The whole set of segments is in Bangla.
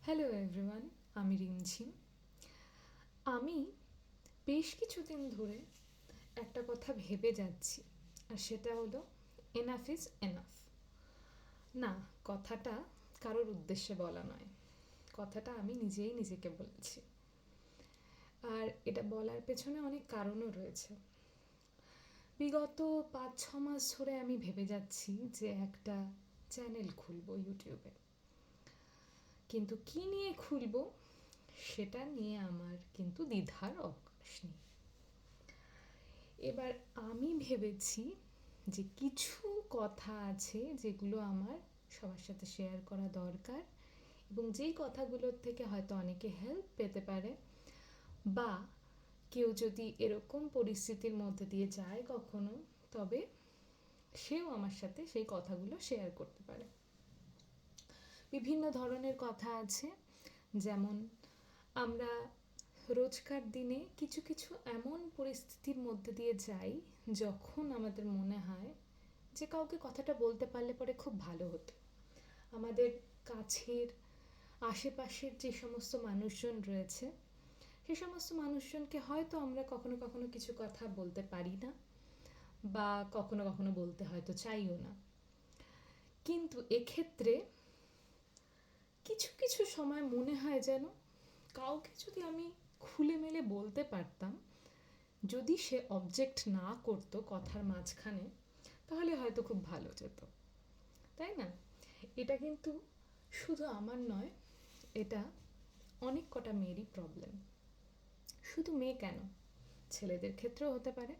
হ্যালো এভরিওয়ান, আমি রিমঝিম। আমি বেশ কিছুদিন ধরে একটা কথা ভেবে যাচ্ছি, আর সেটা হলো এনাফ ইজ এনাফ। না, কথাটা কারোর উদ্দেশ্যে বলা নয়, কথাটা আমি নিজেই নিজেকে বলছি। আর এটা বলার পেছনে অনেক কারণও রয়েছে। বিগত 5-6 মাস ধরে আমি ভেবে যাচ্ছি যে একটা চ্যানেল খুলবো ইউটিউবে, কিন্তু কী নিয়ে খুলবো সেটা নিয়ে আমার কিন্তু দ্বিধার অবকাশ নেই। এবার আমি ভেবেছি যে কিছু কথা আছে যেগুলো আমার সবার সাথে শেয়ার করা দরকার, এবং যেই কথাগুলোর থেকে হয়তো অনেকে হেল্প পেতে পারে, বা কেউ যদি এরকম পরিস্থিতির মধ্যে দিয়ে যায় কখনো, তবে সেও আমার সাথে সেই কথাগুলো শেয়ার করতে পারে। বিভিন্ন ধরনের কথা আছে, যেমন আমরা রোজকার দিনে কিছু কিছু এমন পরিস্থিতির মধ্যে দিয়ে যাই যখন আমাদের মনে হয় যে কাউকে কথাটা বলতে পারলে পরে খুব ভালো হতো। আমাদের কাছের আশেপাশের যে সমস্ত মানুষজন রয়েছে, সে সমস্ত মানুষজনকে হয়তো আমরা কখনো কখনো কিছু কথা বলতে পারি না, বা কখনো কখনো বলতে হয়তো চাইও না। কিন্তু এক্ষেত্রে কিছু কিছু সময় মনে হয় যেন কাউকে যদি আমি খুলে মেলে বলতে পারতাম, যদি সে অবজেক্ট না করতো কথার মাঝখানে, তাহলে হয়তো খুব ভালো যেত, তাই না? এটা কিন্তু শুধু আমার নয়, এটা অনেক কটা মেয়েরই প্রবলেম। শুধু মেয়ে কেন, ছেলেদের ক্ষেত্রেও হতে পারে।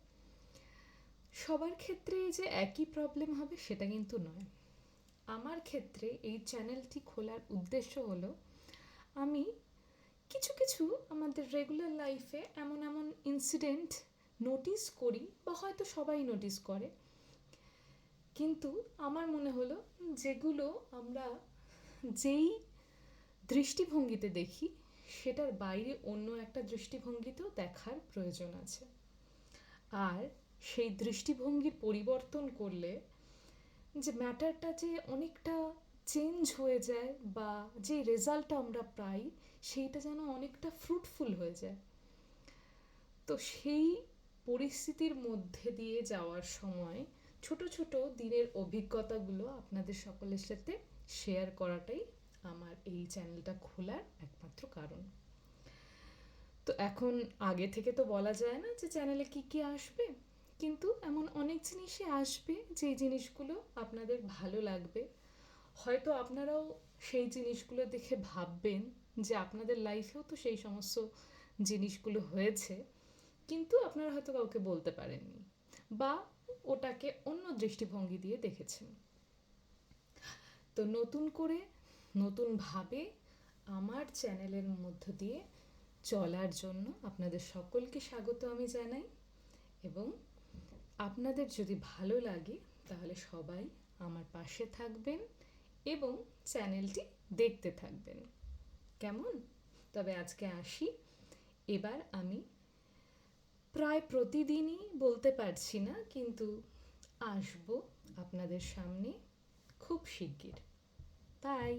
সবার ক্ষেত্রেই যে একই প্রবলেম হবে সেটা কিন্তু নয়। আমার ক্ষেত্রে এই চ্যানেলটি খোলার উদ্দেশ্য হলো, আমি কিছু কিছু আমাদের রেগুলার লাইফে এমন এমন ইনসিডেন্ট নোটিস করি, বা হয়তো সবাই নোটিস করে, কিন্তু আমার মনে হলো যেগুলো আমরা যেই দৃষ্টিভঙ্গিতে দেখি সেটার বাইরে অন্য একটা দৃষ্টিভঙ্গিতেও দেখার প্রয়োজন আছে। আর সেই দৃষ্টিভঙ্গির পরিবর্তন করলে যে ম্যাটারটা যে অনেকটা চেঞ্জ হয়ে যায়, বা যে রেজাল্টটা আমরা পাই সেইটা যেন অনেকটা ফ্রুটফুল হয়ে যায়। তো সেই পরিস্থিতির মধ্যে দিয়ে যাওয়ার সময় ছোট ছোট দিনের অভিজ্ঞতাগুলো আপনাদের সকলের সাথে শেয়ার করাটাই আমার এই চ্যানেলটা খোলার একমাত্র কারণ। তো এখন আগে থেকে তো বলা যায় না যে চ্যানেলে কী কী আসবে, কিন্তু এমন অনেক জিনিসই আসবে যেই জিনিসগুলো আপনাদের ভালো লাগবে। হয়তো আপনারাও সেই জিনিসগুলো দেখে ভাববেন যে আপনাদের লাইফেও তো সেই সমস্ত জিনিসগুলো হয়েছে, কিন্তু আপনারা হয়তো কাউকে বলতে পারেননি, বা ওটাকে অন্য দৃষ্টিভঙ্গি দিয়ে দেখেছেন। তো নতুন করে নতুনভাবে আমার চ্যানেলের মধ্য দিয়ে চলার জন্য আপনাদের সকলকে স্বাগত আমি জানাই, এবং আপনাদের যদি ভালো লাগে তাহলে সবাই আমার পাশে থাকবেন এবং চ্যানেলটি দেখতে থাকবেন। কেমন? তবে আজকে আসি। এবার আমি প্রায় প্রতিদিনই বলতে পারছি না, কিন্তু আসবো আপনাদের সামনে খুব শিগগির। বাই।